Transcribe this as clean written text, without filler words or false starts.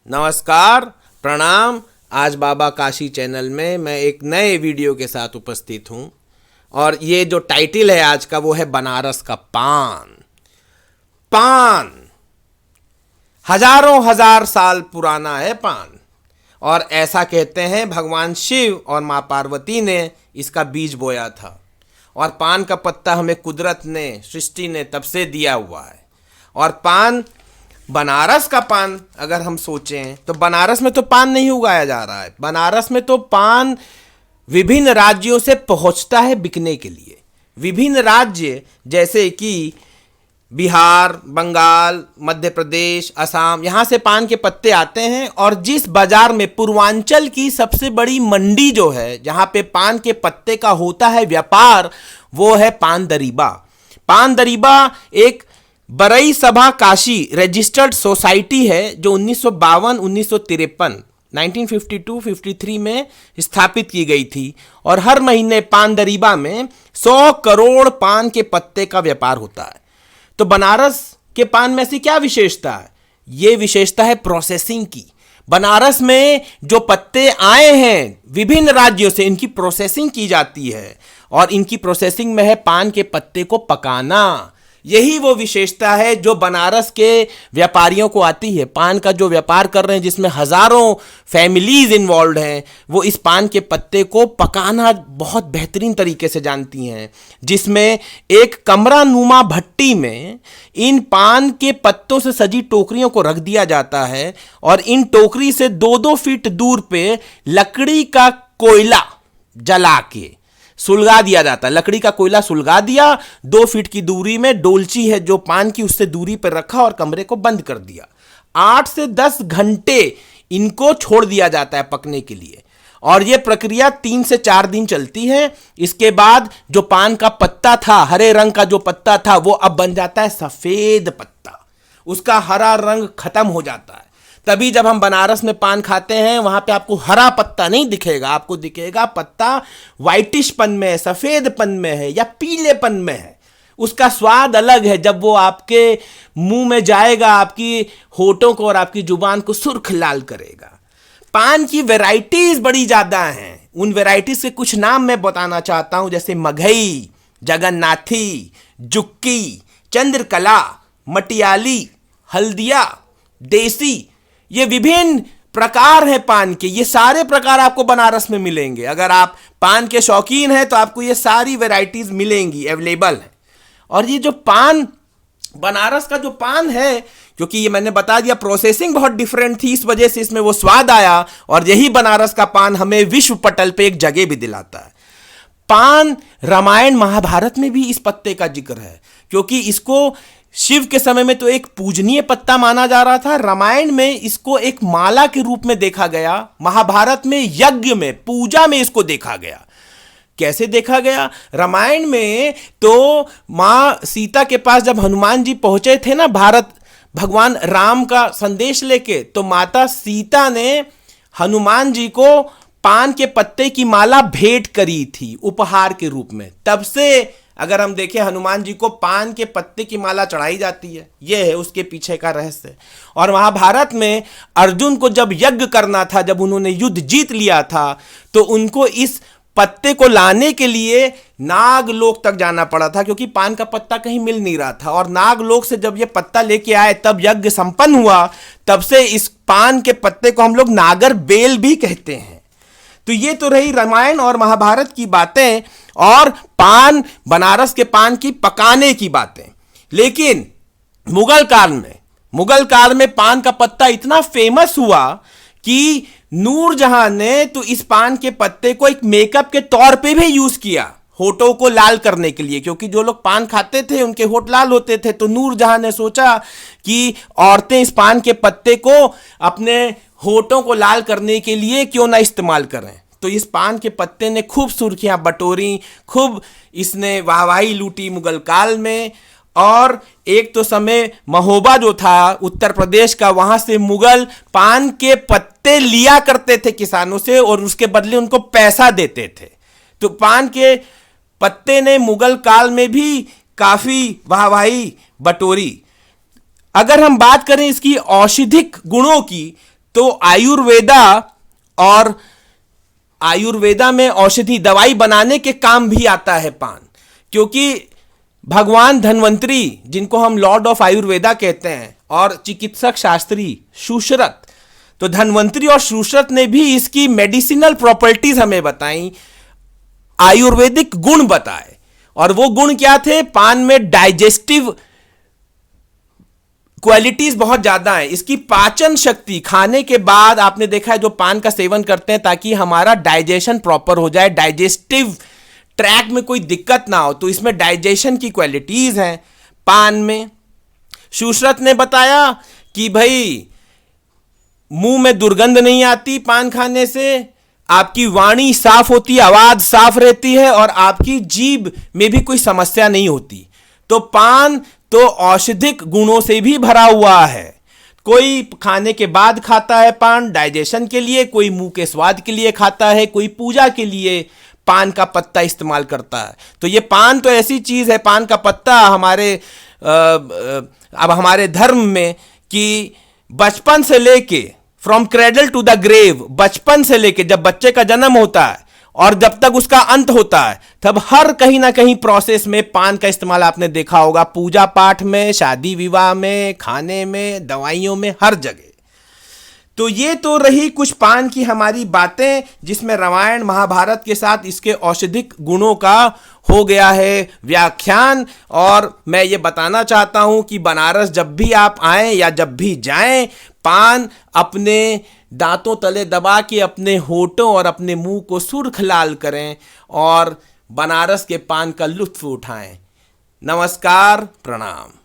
नमस्कार, प्रणाम। आज बाबा काशी चैनल में मैं एक नए वीडियो के साथ उपस्थित हूँ और ये जो टाइटल है आज का वो है बनारस का पान। पान हजारों हजार साल पुराना है पान, और ऐसा कहते हैं भगवान शिव और माँ पार्वती ने इसका बीज बोया था, और पान का पत्ता हमें कुदरत ने, सृष्टि ने तब से दिया हुआ है। और पान, बनारस का पान अगर हम सोचें तो बनारस में तो पान नहीं उगाया जा रहा है। बनारस में तो पान विभिन्न राज्यों से पहुंचता है बिकने के लिए। विभिन्न राज्य जैसे कि बिहार, बंगाल, मध्य प्रदेश, असम, यहाँ से पान के पत्ते आते हैं। और जिस बाजार में पूर्वांचल की सबसे बड़ी मंडी जो है, जहाँ पे पान के पत्ते का होता है व्यापार, वो है पान दरीबा। पान दरीबा एक बरई सभा काशी रजिस्टर्ड सोसाइटी है जो 1952-1953 1952-53 में स्थापित की गई थी, और हर महीने पान दरीबा में 100 करोड़ पान के पत्ते का व्यापार होता है। तो बनारस के पान में ऐसी क्या विशेषता है? ये विशेषता है प्रोसेसिंग की। बनारस में जो पत्ते आए हैं विभिन्न राज्यों से, इनकी प्रोसेसिंग की जाती है, और इनकी प्रोसेसिंग में है पान के पत्ते को पकाना। यही वो विशेषता है जो बनारस के व्यापारियों को आती है। पान का जो व्यापार कर रहे हैं, जिसमें हजारों फैमिलीज इन्वॉल्व हैं, वो इस पान के पत्ते को पकाना बहुत बेहतरीन तरीके से जानती हैं, जिसमें एक कमरा नुमा भट्टी में इन पान के पत्तों से सजी टोकरियों को रख दिया जाता है, और इन टोकरी से 2-2 फीट दूर पे लकड़ी का कोयला जला के सुलगा दिया जाता है। लकड़ी का कोयला सुलगा दिया, 2 फीट की दूरी में डोलची है जो पान की, उससे दूरी पर रखा और कमरे को बंद कर दिया। 8 से 10 घंटे इनको छोड़ दिया जाता है पकने के लिए, और यह प्रक्रिया 3 से 4 दिन चलती है। इसके बाद जो पान का पत्ता था, हरे रंग का जो पत्ता था, वो अब बन जाता है सफेद पत्ता। उसका हरा रंग खत्म हो जाता है। तभी जब हम बनारस में पान खाते हैं, वहां पे आपको हरा पत्ता नहीं दिखेगा, आपको दिखेगा पत्ता व्हाइटिशपन में है, सफेदपन में है, या पीलेपन में है। उसका स्वाद अलग है। जब वो आपके मुंह में जाएगा, आपकी होठों को और आपकी जुबान को सुर्ख लाल करेगा। पान की वैरायटीज बड़ी ज्यादा हैं। उन वैरायटीज के कुछ नाम मैं बताना चाहता हूं, जैसे मघई, जगन्नाथी, जुक्की, चंद्रकला, मटियाली, हल्दिया, देसी, ये विभिन्न प्रकार हैं पान के। ये सारे प्रकार आपको बनारस में मिलेंगे। अगर आप पान के शौकीन हैं तो आपको ये सारी वैरायटीज मिलेंगी, अवेलेबल है। और ये जो पान, बनारस का जो पान है, क्योंकि ये मैंने बता दिया प्रोसेसिंग बहुत डिफरेंट थी, इस वजह से इसमें वो स्वाद आया, और यही बनारस का पान हमें विश्व पटल पे एक जगह भी दिलाता है। पान रामायण महाभारत में भी इस पत्ते का जिक्र है, क्योंकि इसको शिव के समय में तो एक पूजनीय पत्ता माना जा रहा था। रामायण में इसको एक माला के रूप में देखा गया। महाभारत में यज्ञ में, पूजा में इसको देखा गया। कैसे देखा गया? रामायण में तो मां सीता के पास जब हनुमान जी पहुंचे थे ना, भारत भगवान राम का संदेश लेके, तो माता सीता ने हनुमान जी को पान के पत्ते की माला भेंट करी थी उपहार के रूप में। तब से अगर हम देखें, हनुमान जी को पान के पत्ते की माला चढ़ाई जाती है। यह है उसके पीछे का रहस्य। और महाभारत में अर्जुन को जब यज्ञ करना था, जब उन्होंने युद्ध जीत लिया था, तो उनको इस पत्ते को लाने के लिए नागलोक तक जाना पड़ा था, क्योंकि पान का पत्ता कहीं मिल नहीं रहा था। और नागलोक से जब ये पत्ता लेके आए, तब यज्ञ संपन्न हुआ। तब से इस पान के पत्ते को हम लोग नागर बेल भी कहते हैं। तो ये तो रही रामायण और महाभारत की बातें, और पान, बनारस के पान की पकाने की बातें। लेकिन मुगल काल में पान का पत्ता इतना फेमस हुआ कि नूरजहां ने तो इस पान के पत्ते को एक मेकअप के तौर पे भी यूज किया, होठों को लाल करने के लिए। क्योंकि जो लोग पान खाते थे उनके होठ लाल होते थे, तो नूरजहां ने सोचा कि औरतें इस पान के पत्ते को अपने होठों को लाल करने के लिए क्यों ना इस्तेमाल करें। तो इस पान के पत्ते ने खूब सुर्खियां बटोरी, खूब इसने वाहवाही लूटी मुगल काल में। और एक तो समय महोबा जो था उत्तर प्रदेश का, वहां से मुगल पान के पत्ते लिया करते थे किसानों से, और उसके बदले उनको पैसा देते थे। तो पान के पत्ते ने मुगल काल में भी काफी वाहवाही बटोरी। अगर हम बात करें इसकी औषधिक गुणों की, तो आयुर्वेदा में औषधि दवाई बनाने के काम भी आता है पान, क्योंकि भगवान धन्वंतरी, जिनको हम लॉर्ड ऑफ आयुर्वेदा कहते हैं, और चिकित्सक शास्त्री सुश्रुत, तो धन्वंतरी और सुश्रुत ने भी इसकी मेडिसिनल प्रॉपर्टीज हमें बताई, आयुर्वेदिक गुण बताए। और वो गुण क्या थे? पान में डाइजेस्टिव क्वालिटीज बहुत ज्यादा है। इसकी पाचन शक्ति, खाने के बाद आपने देखा है जो पान का सेवन करते हैं ताकि हमारा डाइजेशन प्रॉपर हो जाए, डाइजेस्टिव ट्रैक में कोई दिक्कत ना हो, तो इसमें डाइजेशन की क्वालिटीज हैं पान में। सुश्रुत ने बताया कि भाई मुंह में दुर्गंध नहीं आती पान खाने से, आपकी वाणी साफ होती है, आवाज साफ रहती है, और आपकी जीभ में भी कोई समस्या नहीं होती। तो पान तो औषधिक गुणों से भी भरा हुआ है। कोई खाने के बाद खाता है पान डाइजेशन के लिए, कोई मुंह के स्वाद के लिए खाता है, कोई पूजा के लिए पान का पत्ता इस्तेमाल करता है। तो ये पान तो ऐसी चीज है, पान का पत्ता अब हमारे धर्म में कि बचपन से लेके, from cradle to the grave, बचपन से लेके जब बच्चे का जन्म होता है और जब तक उसका अंत होता है, तब हर कहीं ना कहीं प्रोसेस में पान का इस्तेमाल आपने देखा होगा, पूजा पाठ में, शादी विवाह में, खाने में, दवाइयों में, हर जगह। तो ये तो रही कुछ पान की हमारी बातें, जिसमें रामायण महाभारत के साथ इसके औषधिक गुणों का हो गया है व्याख्यान। और मैं ये बताना चाहता हूं कि बनारस जब भी आप आएं या जब भी जाएं, पान अपने दांतों तले दबा के अपने होठों और अपने मुंह को सुर्ख लाल करें और बनारस के पान का लुत्फ उठाएं। नमस्कार, प्रणाम।